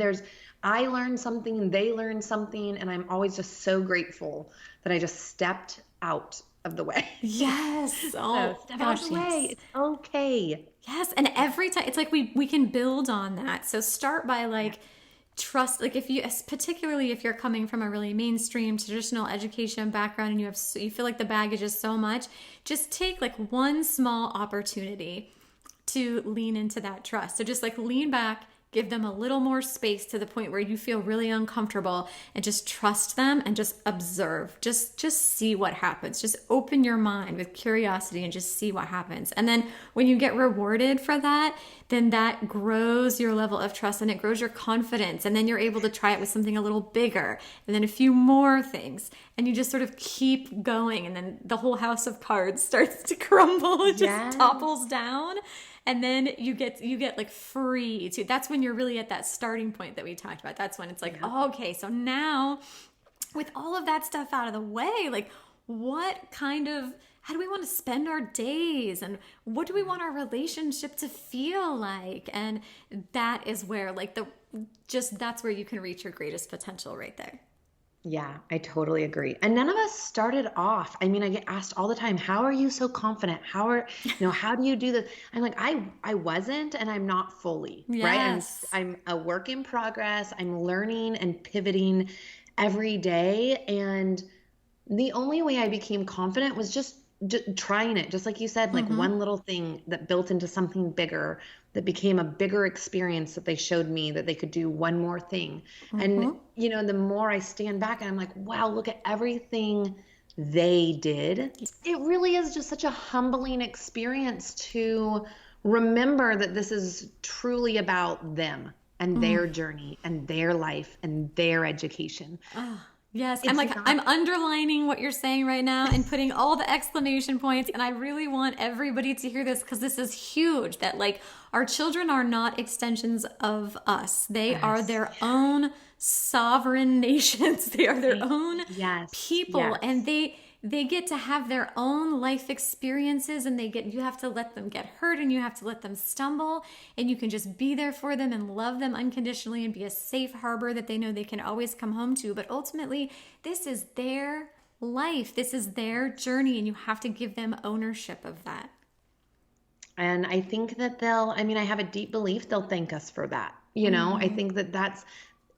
I learn something, they learn something, and I'm always just so grateful that I just stepped out of the way. Yes. Oh, Step out of the way. It's okay. Yes, and every time it's like we can build on that. So start by trust, like particularly if you're coming from a really mainstream traditional education background and you feel like the baggage is so much, just take one small opportunity to lean into that trust. So just lean back, give them a little more space to the point where you feel really uncomfortable, and just trust them and just observe. Just see what happens. Just open your mind with curiosity and just see what happens. And then when you get rewarded for that, then that grows your level of trust and it grows your confidence. And then you're able to try it with something a little bigger and then a few more things. And you just sort of keep going. And then the whole house of cards starts to crumble. It just topples down. And then you get free too. That's when you're really at that starting point that we talked about. That's when it's oh, okay, so now with all of that stuff out of the way, how do we want to spend our days, and what do we want our relationship to feel like? And that is where that's where you can reach your greatest potential right there. Yeah, I totally agree. And none of us started off. I mean, I get asked all the time, how are you so confident? How do you do this? I'm like, I wasn't, and I'm not fully, right? I'm a work in progress. I'm learning and pivoting every day. And the only way I became confident was just trying it. Just like you said, one little thing that built into something bigger, that became a bigger experience, that they showed me that they could do one more thing. And, the more I stand back and I'm like, wow, look at everything they did. It really is just such a humbling experience to remember that this is truly about them and their journey and their life and their education. Yes, I'm underlining what you're saying right now and putting all the exclamation points, and I really want everybody to hear this because this is huge, that our children are not extensions of us. They are their own sovereign nations. They are their own people, and they get to have their own life experiences, and you have to let them get hurt, and you have to let them stumble, and you can just be there for them and love them unconditionally and be a safe harbor that they know they can always come home to. But ultimately, this is their life. This is their journey, and you have to give them ownership of that. And I think that I have a deep belief they'll thank us for that. I think that's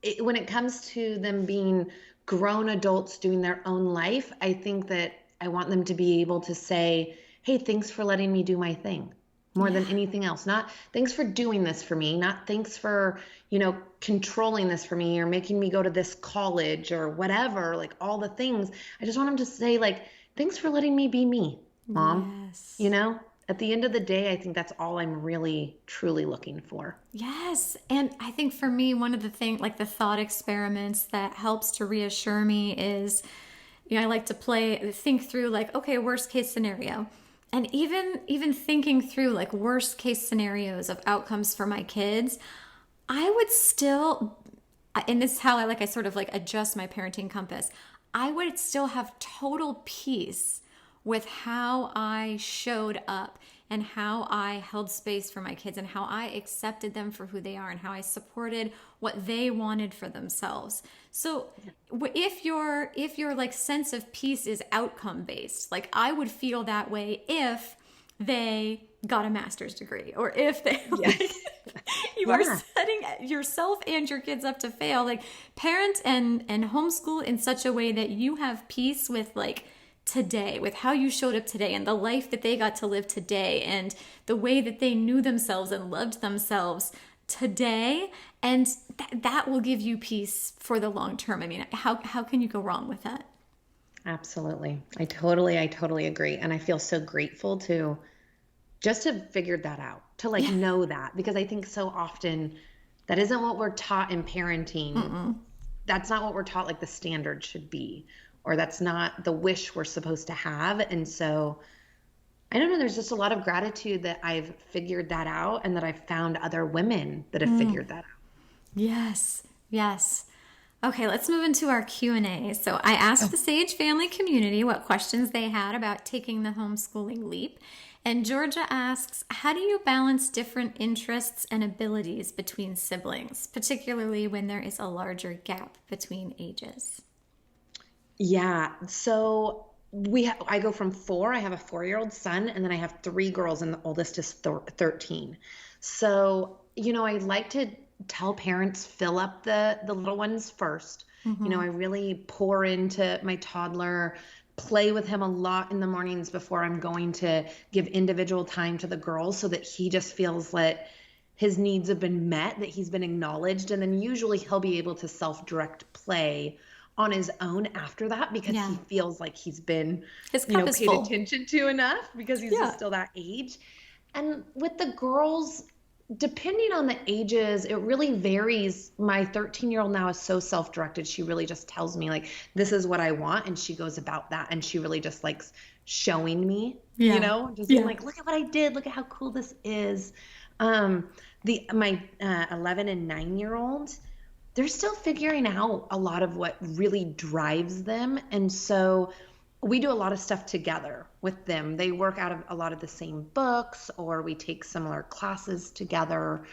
it, when it comes to them being grown adults doing their own life, I think that I want them to be able to say, hey, thanks for letting me do my thing. more than anything else. Not thanks for doing this for me, not thanks for, controlling this for me or making me go to this college or whatever, like all the things. I just want them to say like, thanks for letting me be me, Mom. Yes. At the end of the day, I think that's all I'm really, truly looking for. Yes. And I think for me, one of the things, like the thought experiments that helps to reassure me is, I like to think through like, okay, worst case scenario. And even thinking through like worst case scenarios of outcomes for my kids, I would still, and this is how I sort of like adjust my parenting compass. I would still have total peace with how I showed up and how I held space for my kids and how I accepted them for who they are and how I supported what they wanted for themselves. So if your like sense of peace is outcome based, like I would feel that way if they got a master's degree or if they you are setting yourself and your kids up to fail. Like parent and homeschool in such a way that you have peace with like today, with how you showed up today and the life that they got to live today and the way that they knew themselves and loved themselves today. And that will give you peace for the long term. I mean, how can you go wrong with that? Absolutely. I totally agree. And I feel so grateful to just have figured that out, to like know that, because I think so often that isn't what we're taught in parenting. Mm-mm. That's not what we're taught like the standard should be, or that's not the wish we're supposed to have. And so I don't know, there's just a lot of gratitude that I've figured that out and that I've found other women that have figured that out. Yes. Okay, let's move into our Q&A. So I asked the Sage family community what questions they had about taking the homeschooling leap. And Georgia asks, how do you balance different interests and abilities between siblings, particularly when there is a larger gap between ages? Yeah, so I go from 4, I have a 4-year-old son, and then I have 3 girls, and the oldest is 13. So, I like to tell parents, fill up the little ones first. Mm-hmm. I really pour into my toddler, play with him a lot in the mornings before I'm going to give individual time to the girls so that he just feels that his needs have been met, that he's been acknowledged. And then usually he'll be able to self-direct play on his own after that because he feels like he's been paid attention to enough because he's just still that age. And with the girls, depending on the ages, it really varies. My 13-year-old now is so self-directed. She really just tells me like, this is what I want. And she goes about that. And she really just likes showing me, being like, look at what I did. Look at how cool this is. My 11 and 9-year-old, they're still figuring out a lot of what really drives them. And so we do a lot of stuff together with them. They work out of a lot of the same books, or we take similar classes together.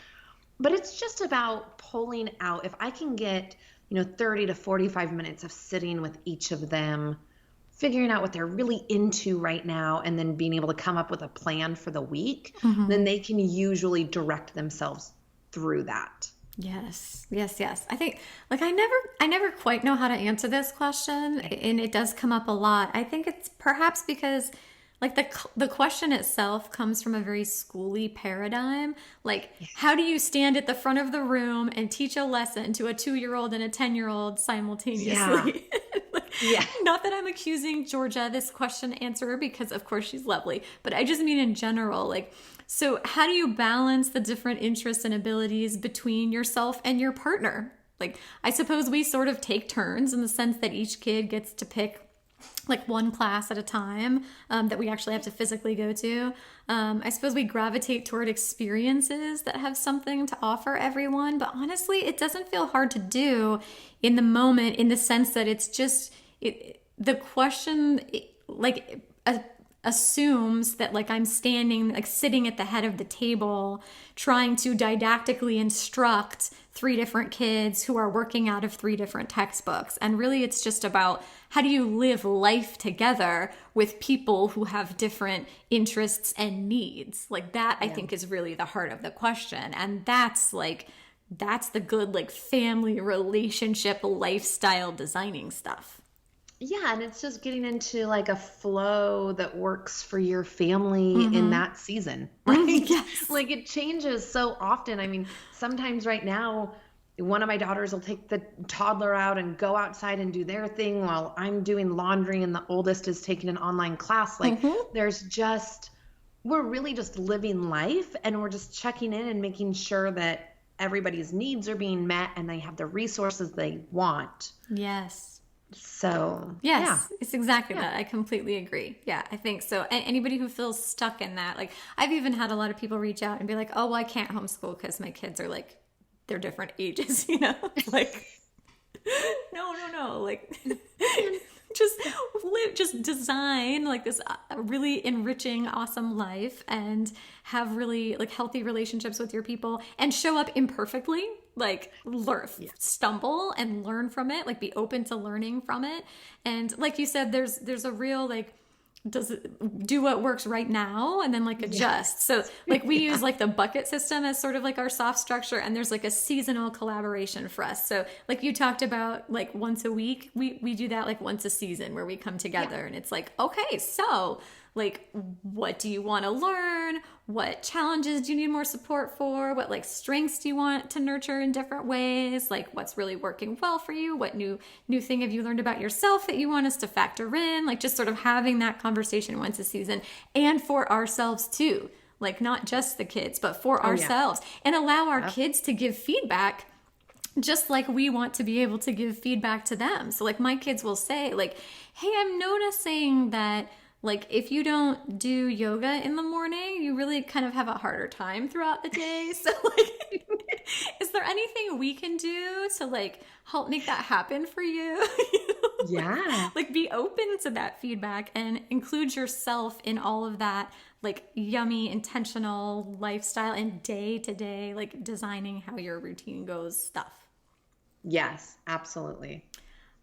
But it's just about pulling out. If I can get, 30 to 45 minutes of sitting with each of them, figuring out what they're really into right now, and then being able to come up with a plan for the week, then they can usually direct themselves through that. Yes. I think I never quite know how to answer this question, and it does come up a lot. I think it's perhaps because like the question itself comes from a very schooly paradigm. Like, how do you stand at the front of the room and teach a lesson to a 2-year-old and a 10-year-old simultaneously? Not that I'm accusing Georgia, this question answerer, because of course she's lovely, but I just mean in general, like, so how do you balance the different interests and abilities between yourself and your partner? Like, I suppose we sort of take turns in the sense that each kid gets to pick like one class at a time that we actually have to physically go to. I suppose we gravitate toward experiences that have something to offer everyone, but honestly, it doesn't feel hard to do in the moment, in the sense that it's just, the question assumes that like I'm sitting at the head of the table trying to didactically instruct 3 different kids who are working out of 3 different textbooks. And really it's just about how do you live life together with people who have different interests and needs. Like that, I think, is really the heart of the question. And that's the good like family relationship lifestyle designing stuff. Yeah, and it's just getting into like a flow that works for your family in that season, right? Yes. Like it changes so often. I mean, sometimes right now, one of my daughters will take the toddler out and go outside and do their thing while I'm doing laundry and the oldest is taking an online class. Like we're really just living life and we're just checking in and making sure that everybody's needs are being met and they have the resources they want. Yes. So, yes, it's exactly that. I completely agree. Yeah, I think so. And anybody who feels stuck in that, like I've even had a lot of people reach out and be like, oh, well, I can't homeschool because my kids are like, they're different ages, like, no, like just live, just design like this really enriching, awesome life and have really like healthy relationships with your people and show up imperfectly, like stumble and learn from it, like be open to learning from it. And like you said, there's a real like, does it do what works right now and then like adjust. So like we use like the bucket system as sort of like our soft structure, and there's like a seasonal collaboration for us. So like you talked about like once a week, we do that like once a season where we come together and it's like, okay, so like what do you want to learn? What challenges do you need more support for? What like strengths do you want to nurture in different ways? Like what's really working well for you? What new thing have you learned about yourself that you want us to factor in? Like just sort of having that conversation once a season, and for ourselves too. Like not just the kids, but for ourselves, and allow our kids to give feedback just like we want to be able to give feedback to them. So like my kids will say like, hey, I'm noticing that like if you don't do yoga in the morning, you really kind of have a harder time throughout the day. So like, is there anything we can do to like help make that happen for you? Yeah. Like be open to that feedback and include yourself in all of that like yummy, intentional lifestyle and day to day, like designing how your routine goes stuff. Yes, absolutely.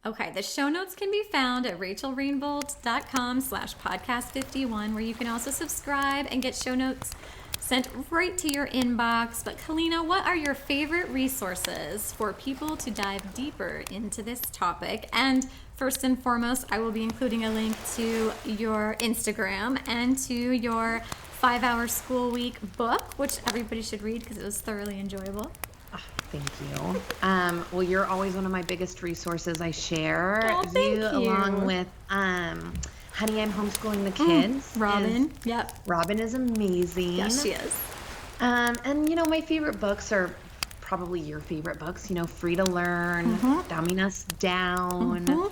Okay, the show notes can be found at rachelrainbolt.com/podcast51, where you can also subscribe and get show notes sent right to your inbox. But Kaleena, what are your favorite resources for people to dive deeper into this topic? And first and foremost, I will be including a link to your Instagram and to your 5-Hour School Week book, which everybody should read because it was thoroughly enjoyable. Thank you. Well, you're always one of my biggest resources. I share you along with Honey, I'm Homeschooling the Kids. Robin. Robin is amazing. Yes, she is. And my favorite books are probably your favorite books. Free to Learn, Dumbing Us Down.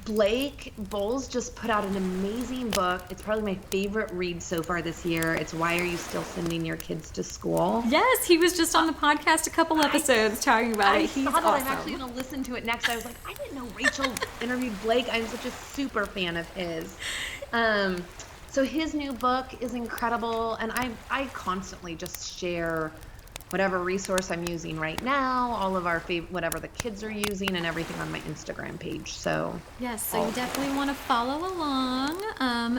Blake Bowles just put out an amazing book. It's probably my favorite read so far this year. It's Why Are You Still Sending Your Kids to School? Yes, he was just on the podcast a couple episodes talking about it. He's awesome. I'm actually going to listen to it next. I was like, I didn't know Rachel interviewed Blake. I'm such a super fan of his. So his new book is incredible, and I constantly just share whatever resource I'm using right now, all of our whatever the kids are using, and everything on my Instagram page. So yes, so you definitely want to follow along,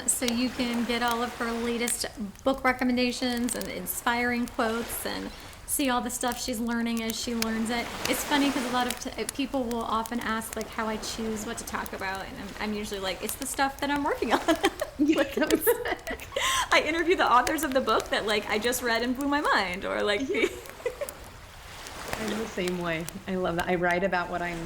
so you can get all of her latest book recommendations and inspiring quotes and see all the stuff she's learning as she learns it. It's funny because a lot of people will often ask like how I choose what to talk about, and I'm usually like, it's the stuff that I'm working on. Like, I interview the authors of the book that like I just read and blew my mind, or like I'm the same way. I love that. I write about what I'm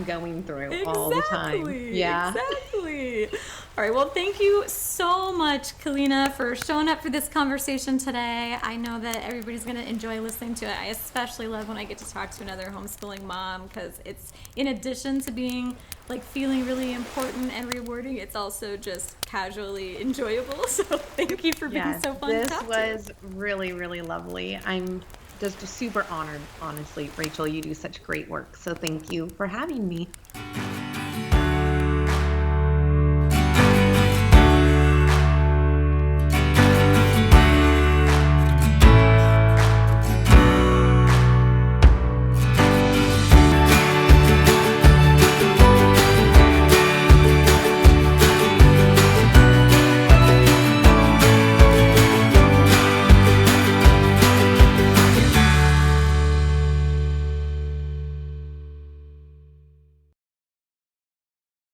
going through all the time. Yeah. Exactly. All right. Well, thank you so much, Kaleena, for showing up for this conversation today. I know that everybody's going to enjoy listening to it. I especially love when I get to talk to another homeschooling mom, because it's, in addition to being like feeling really important and rewarding, it's also just casually enjoyable. So thank you for being so fun to talk to. This was really, really lovely. I'm just super honored, honestly. Rachel, you do such great work. So thank you for having me.